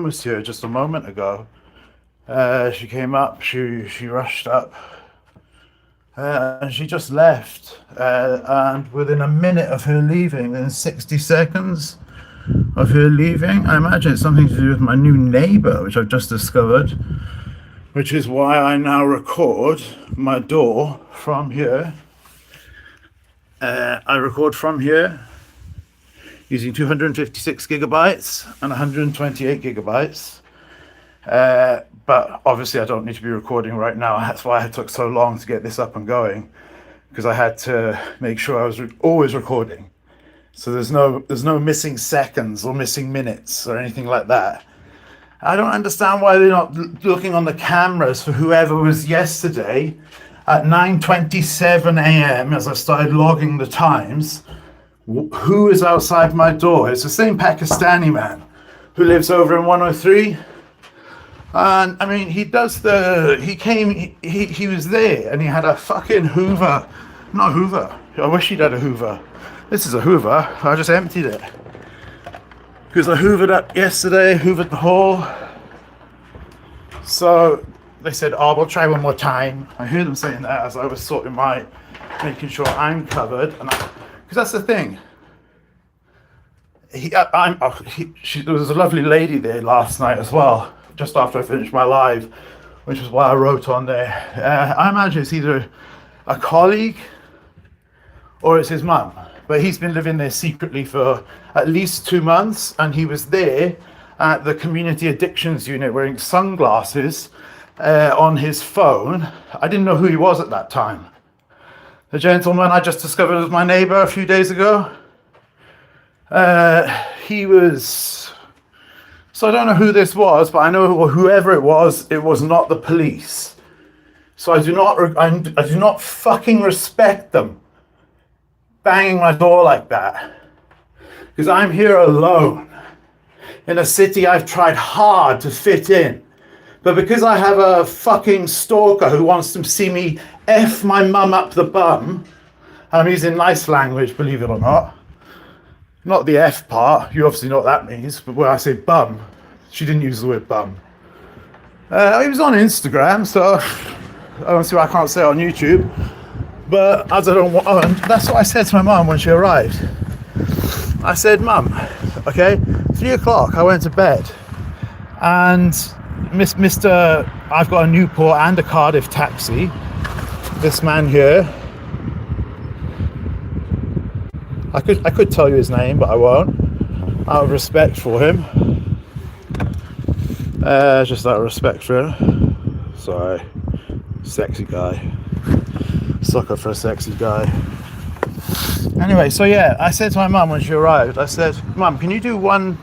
was here just a moment ago. She came up, she rushed up, and she just left. And within a minute of her leaving, within 60 seconds of her leaving, I imagine it's something to do with my new neighbor, which I've just discovered, which is why I now record my door from here. I record from here using 256 gigabytes and 128 gigabytes. But obviously I don't need to be recording right now. That's why it took so long to get this up and going, because I had to make sure I was always recording. So there's no missing seconds or missing minutes or anything like that. I don't understand why they're not looking on the cameras for whoever was yesterday at 9:27 a.m. as I started logging the times. Who is outside my door? It's the same Pakistani man who lives over in 103. And I mean, he was there and he had a fucking Hoover. Not Hoover. I wish he'd had a Hoover. This is a Hoover. I just emptied it. Because I hoovered up yesterday, hoovered the hall. So they said, oh, we'll try one more time. I heard them saying that as I was making sure I'm covered. Because that's the thing. There was a lovely lady there last night as well, just after I finished my live, which is why I wrote on there. I imagine it's either a colleague or it's his mum. But he's been living there secretly for at least 2 months, and he was there at the community addictions unit wearing sunglasses on his phone. I didn't know who he was at that time. The gentleman I just discovered was my neighbor a few days ago. He was... So I don't know who this was, but I know whoever it was not the police. So I do not fucking respect them banging my door like that. Because I'm here alone in a city I've tried hard to fit in. But because I have a fucking stalker who wants to see me F my mum up the bum, and I'm using nice language, believe it or not. Not the F part, you obviously know what that means, but when I say bum, she didn't use the word bum. It was on Instagram, so I don't see why I can't say it on YouTube. But as I don't want, that's what I said to my mum when she arrived. I said, Mum, okay, 3 o'clock, I went to bed, and Mr. I've got a Newport and a Cardiff taxi. This man here, I could tell you his name, but I won't, out of respect for him. Just out of respect for him. Sorry, sexy guy. Sucker for a sexy guy. Anyway, so yeah, I said to my mum when she arrived, I said, Mum, can you do one?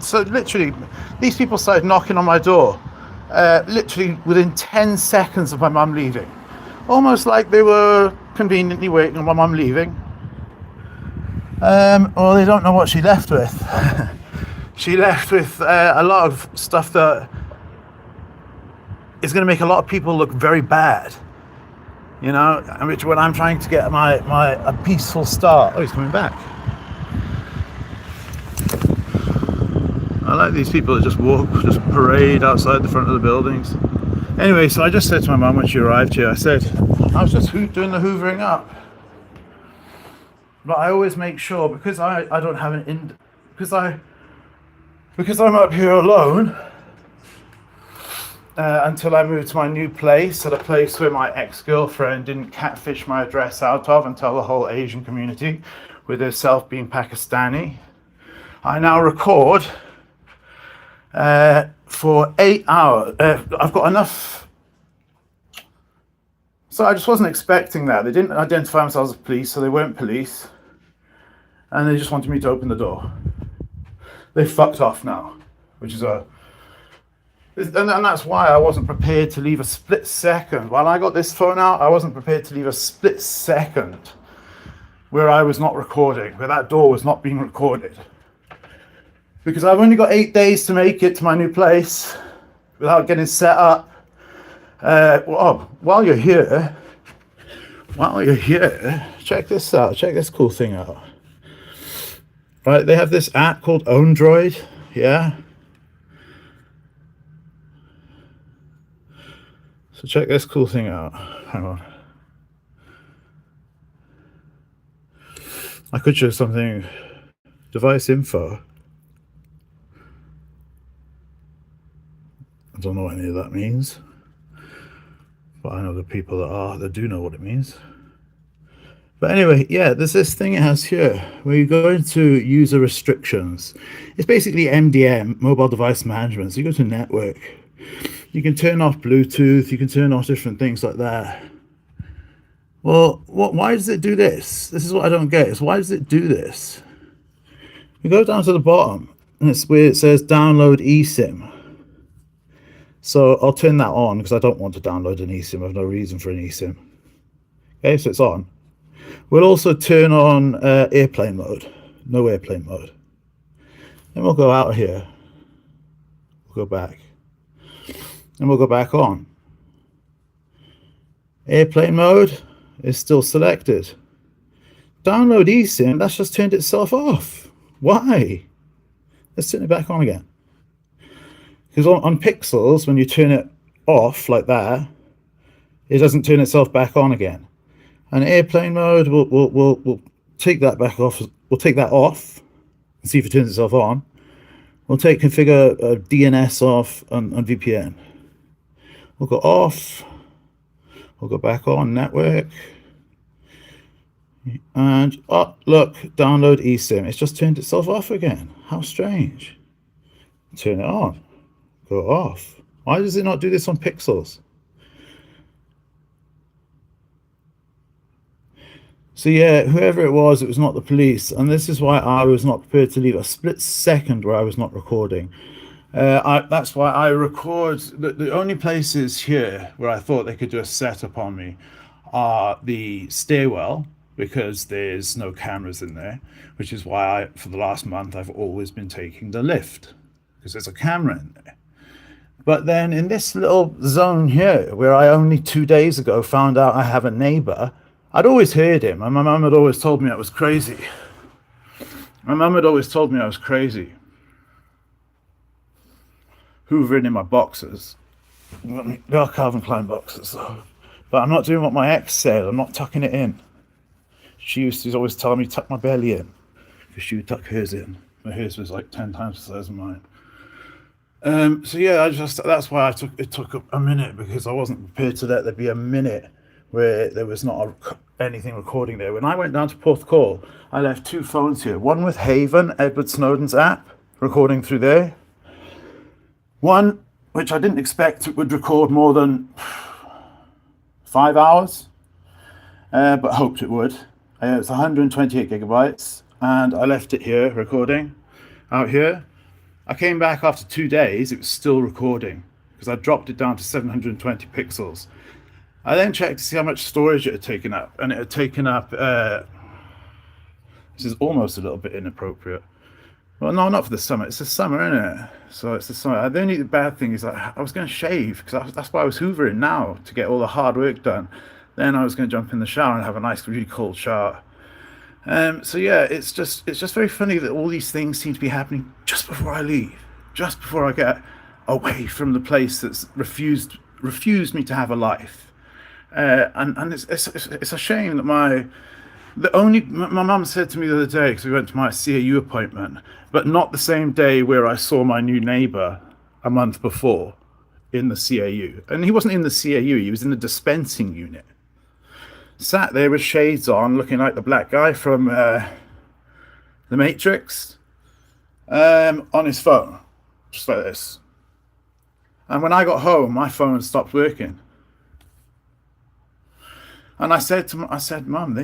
So literally, these people started knocking on my door, literally within 10 seconds of my mum leaving. Almost like they were conveniently waiting on my mum leaving. Well, they don't know what she left with. She left with a lot of stuff that is going to make a lot of people look very bad. You know, which when I'm trying to get a peaceful start. Oh, he's coming back. I like these people that just parade outside the front of the buildings. Anyway, so I just said to my mum when she arrived here, I said, I was just doing the hoovering up. But I always make sure, because I don't have because I'm up here alone, until I moved to my new place, at a place where my ex-girlfriend didn't catfish my address out of and tell the whole Asian community, with herself being Pakistani. I now record for 8 hours. I've got enough. So I just wasn't expecting that. They didn't identify themselves as police, so they weren't police. And they just wanted me to open the door. They fucked off now, which is and that's why I wasn't prepared to leave a split second. While I got this phone out, I wasn't prepared to leave a split second where I was not recording, where that door was not being recorded. Because I've only got 8 days to make it to my new place without getting set up. While you're here, check this out. Check this cool thing out. Right, they have this app called OwnDroid, yeah? So check this cool thing out. Hang on. I could show something. Device info. I don't know what any of that means, but I know the people that do know what it means. But anyway, yeah, there's this thing it has here where you go into user restrictions. It's basically MDM, mobile device management. So you go to network. You can turn off Bluetooth. You can turn off different things like that. Well, why does it do this? This is what I don't get. Is why does it do this? You go down to the bottom, and it's where it says download eSIM. So I'll turn that on because I don't want to download an eSIM. I have no reason for an eSIM. Okay, so it's on. We'll also turn on airplane mode. No airplane mode. Then we'll go out of here. We'll go back. And we'll go back on. Airplane mode is still selected. Download eSIM, that's just turned itself off. Why? Let's turn it back on again. Because on Pixels, when you turn it off like that, it doesn't turn itself back on again. And airplane mode, we'll take that back off. We'll take that off and see if it turns itself on. We'll take configure DNS off on VPN. We'll go off. We'll go back on network. And oh, look, download eSIM. It's just turned itself off again. How strange. Turn it on. Go off. Why does it not do this on Pixels? So yeah, whoever it was not the police. And this is why I was not prepared to leave a split second where I was not recording. That's why I record. The only places here where I thought they could do a setup on me are the stairwell, because there's no cameras in there, which is why for the last month I've always been taking the lift, because there's a camera in there. But then in this little zone here, where I only 2 days ago found out I have a neighbor, I'd always heard him, and my mum had always told me I was crazy. Hoovering in my boxers. They are Calvin Klein boxers, though. But I'm not doing what my ex said. I'm not tucking it in. She used to always tell me to tuck my belly in, because she would tuck hers in. But hers was like 10 times the size of mine. So yeah, that's why it took a minute, because I wasn't prepared to let there be a minute where there was not anything recording there. When I went down to Porthcawl, I left 2 phones here. One with Haven, Edward Snowden's app, recording through there. One, which I didn't expect it would record more than 5 hours, but hoped it would. It's 128 gigabytes, and I left it here recording, out here. I came back after 2 days, it was still recording, because I dropped it down to 720 pixels. I then checked to see how much storage it had taken up, and it had taken up, this is almost a little bit inappropriate. Well, no, not for the summer. It's the summer, isn't it? So it's the summer. The only bad thing is that I was going to shave, because that's why I was hoovering now, to get all the hard work done. Then I was going to jump in the shower and have a nice, really cold shower. So yeah, it's just very funny that all these things seem to be happening just before I leave, just before I get away from the place that's refused me to have a life. And it's a shame that my mum said to me the other day, because we went to my CAU appointment, but not the same day where I saw my new neighbour a month before in the CAU. And he wasn't in the CAU, he was in the dispensing unit. Sat there with shades on, looking like the black guy from The Matrix, on his phone, just like this. And when I got home, my phone stopped working. And I said, Mum,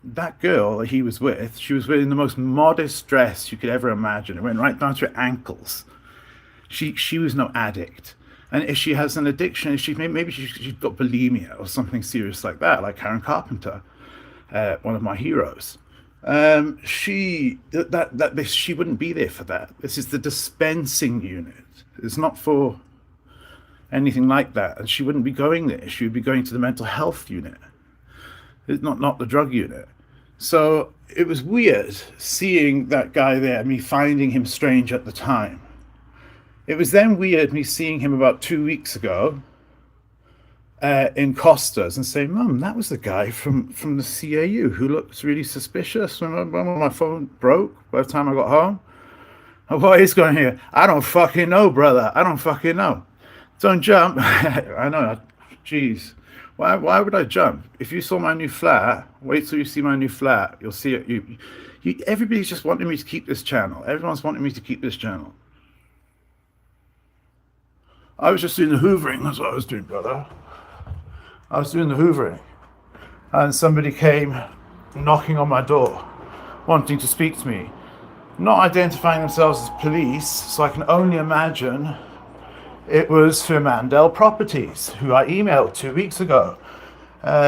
that girl that he was with, she was wearing the most modest dress you could ever imagine. It went right down to her ankles. She was no addict. And if she has an addiction, maybe she's got bulimia or something serious like that, like Karen Carpenter, one of my heroes. She wouldn't be there for that. This is the dispensing unit. It's not for anything like that. And she wouldn't be going there. She would be going to the mental health unit. It's not the drug unit. So it was weird seeing that guy there, me finding him strange at the time. It was then weird me seeing him about 2 weeks ago, in Costas and say, Mum, that was the guy from the CAU who looked really suspicious when my phone broke by the time I got home. And what is going here? I don't fucking know, brother. I don't fucking know. Don't jump. I know. Jeez. Why would I jump? If you saw my new flat, wait till you see my new flat. You'll see it. Everybody's just wanting me to keep this channel. Everyone's wanting me to keep this channel. I was just doing the hoovering. That's what I was doing, brother. I was doing the hoovering. And somebody came knocking on my door, wanting to speak to me. Not identifying themselves as police, so I can only imagine it was Fermandel Properties, who I emailed 2 weeks ago,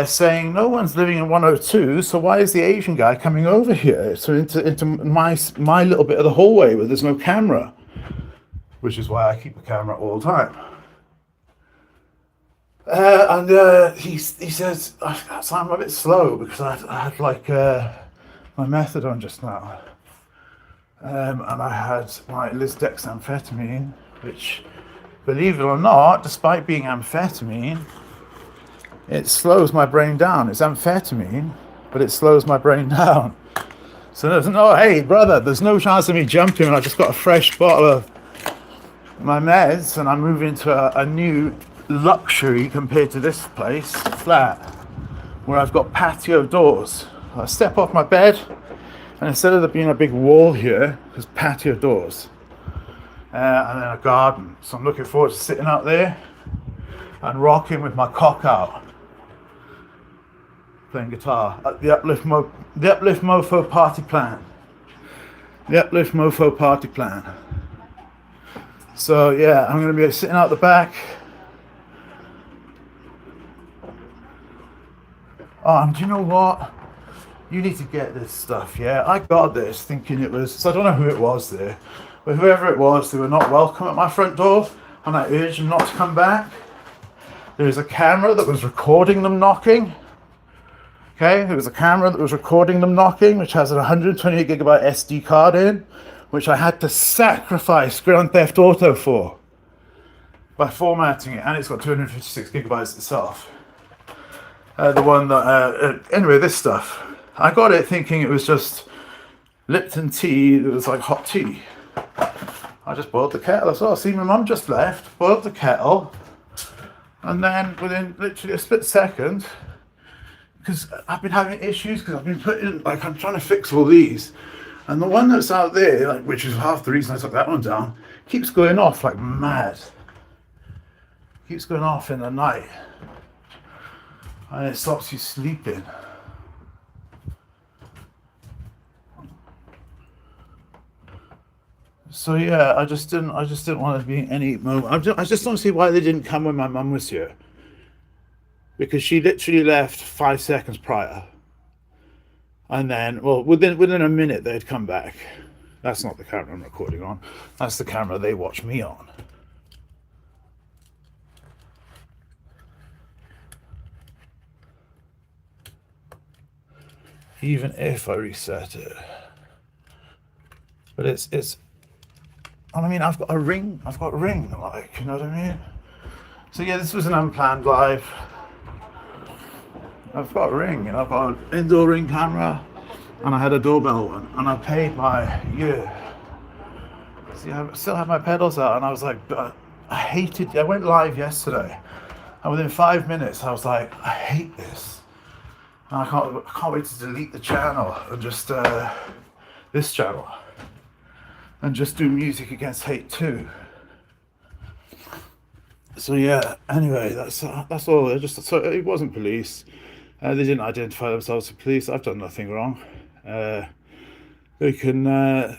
saying no one's living in 102, so why is the Asian guy coming over here? So into my little bit of the hallway where there's no camera, which is why I keep a camera all the time. He says, so I'm a bit slow because I had like my methadone just now. And I had my lisdexamphetamine, which, believe it or not, despite being amphetamine, it slows my brain down. It's amphetamine, but it slows my brain down. So there's no, hey, brother, there's no chance of me jumping. I just got a fresh bottle of my meds, and I'm moving to a new luxury compared to this place, flat, where I've got patio doors. I step off my bed, and instead of there being a big wall here, there's patio doors. And then a garden. So I'm looking forward to sitting out there and rocking with my cock out, playing guitar at the Uplift Mofo party plan. The Uplift Mofo party plan. So yeah, I'm going to be sitting out the back. And do you know what? You need to get this stuff, yeah? I got this thinking it was, so I don't know who it was there, but whoever it was, they were not welcome at my front door, and I urged them not to come back. There's a camera that was recording them knocking. Okay, there was a camera that was recording them knocking, which has a 128 gigabyte SD card in, which I had to sacrifice Grand Theft Auto for by formatting it, and it's got 256 gigabytes itself. The one that, anyway, this stuff. I got it thinking it was just Lipton tea. It was like hot tea. I just boiled the kettle as well. See, my mum just left, boiled the kettle, and then within literally a split second, because I've been having issues, because I've been putting, like, I'm trying to fix all these, and the one that's out there, like, which is half the reason I took that one down, keeps going off like mad. Keeps going off in the night. And it stops you sleeping. So yeah, I just didn't want to be in any moment. I just don't see why they didn't come when my mum was here, because she literally left 5 seconds prior, and then, well, within a minute they'd come back. That's not the camera I'm recording on. That's the camera they watch me on. Even if I reset it, but it's. I mean, I've got a ring, like, you know what I mean? So yeah, this was an unplanned live. I've got a ring, and I've got an indoor ring camera, and I had a doorbell one, and I paid my year. See, I still have my pedals out, and I was like, I went live yesterday, and within 5 minutes, I was like, I hate this. And I can't wait to delete the channel, and just, this channel, and just do music against hate too. So yeah, anyway, that's all. So it wasn't police. They didn't identify themselves as police. I've done nothing wrong. They can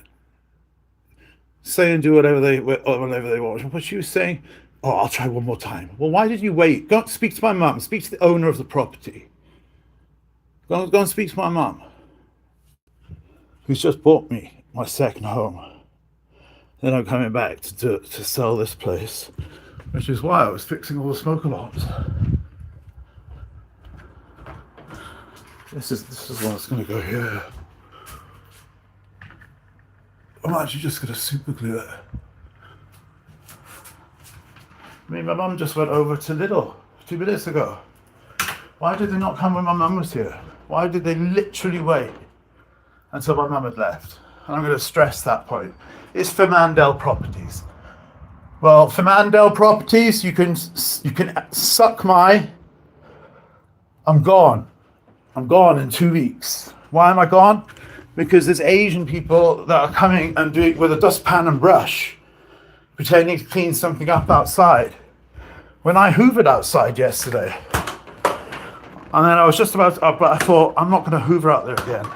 say and do whatever they want. But she was saying, "Oh, I'll try one more time." Well, why did you wait? Go and speak to my mum. Speak to the owner of the property. Go and speak to my mum, who's just bought me my second home. Then I'm coming back to sell this place, which is why I was fixing all the smoke alarms. This is what's going to go here. I'm actually just going to super glue it. I mean, my mum just went over to Lidl 2 minutes ago. Why did they not come when my mum was here? Why did they literally wait until my mum had left? And I'm going to stress that point. It's Fermandel Properties. Well, Fermandel Properties, you can suck my... I'm gone. I'm gone in 2 weeks. Why am I gone? Because there's Asian people that are coming and doing with a dustpan and brush, pretending to clean something up outside. When I hoovered outside yesterday, and then I was just about to, but I thought, I'm not going to hoover out there again.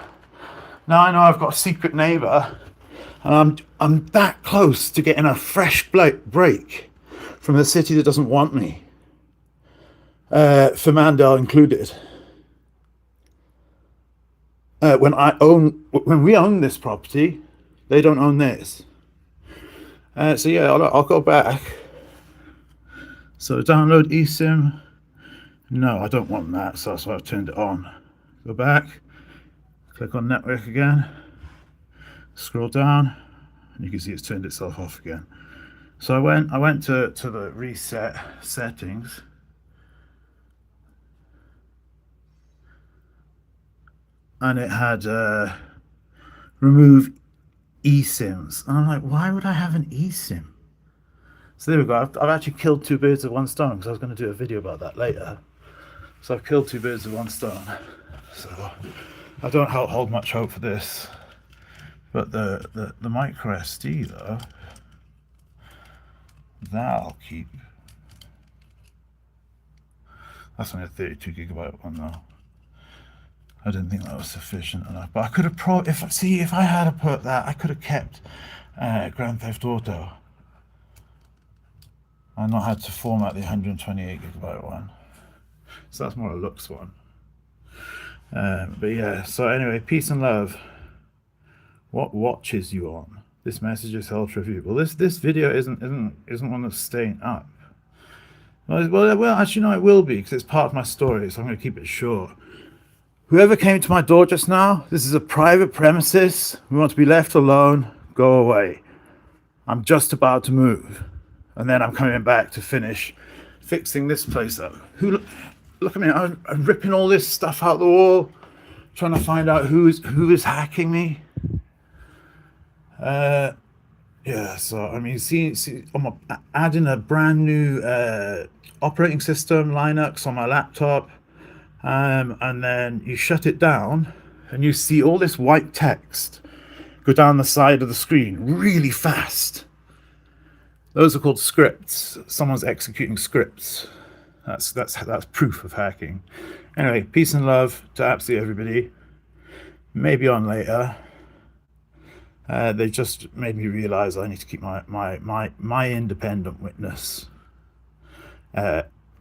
Now I know I've got a secret neighbour, and I'm that close to getting a fresh break from the city that doesn't want me. Fermandel included. When we own this property, they don't own this. So yeah, I'll go back. So download eSIM. No, I don't want that, so that's why I've turned it on. Go back, click on network again, scroll down, and you can see it's turned itself off again. So I went to the reset settings. And it had remove eSIMs. And I'm like, why would I have an eSIM? So there we go. I've actually killed 2 birds with 1 stone, because I was going to do a video about that later. So I've killed 2 birds with 1 stone. So I don't hold much hope for this. But the micro SD though, that'll keep. That's only a 32 gigabyte one though. I didn't think that was sufficient enough, but I could have if I had put that, I could have kept Grand Theft Auto and not had to format the 128 gigabyte one. So that's more a looks one. But yeah, so anyway, peace and love. What watches you on? This message is held for review. Well, this video isn't one that's staying up. Well, actually no, it will be, because it's part of my story, so I'm going to keep it short. Whoever came to my door just now, this is a private premises. We want to be left alone. Go away. I'm just about to move. And then I'm coming back to finish fixing this place up. Look at me, I'm ripping all this stuff out the wall, trying to find out who is hacking me. Yeah, so I mean, see, I'm adding a brand new operating system, Linux, on my laptop. And then you shut it down and you see all this white text go down the side of the screen really fast. Those are called scripts. Someone's executing scripts. That's proof of hacking. Anyway, peace and love to absolutely everybody. Maybe on later. They just made me realize I need to keep my independent witness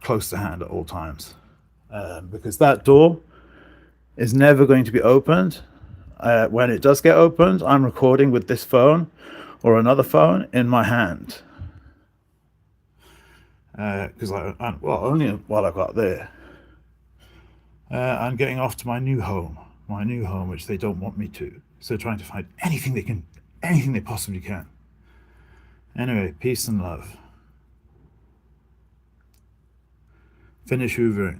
close to hand at all times. Because that door is never going to be opened. When it does get opened, I'm recording with this phone or another phone in my hand. Because only while I got there. I'm getting off to my new home, which they don't want me to. So trying to find anything they possibly can. Anyway, peace and love. Finish hoovering.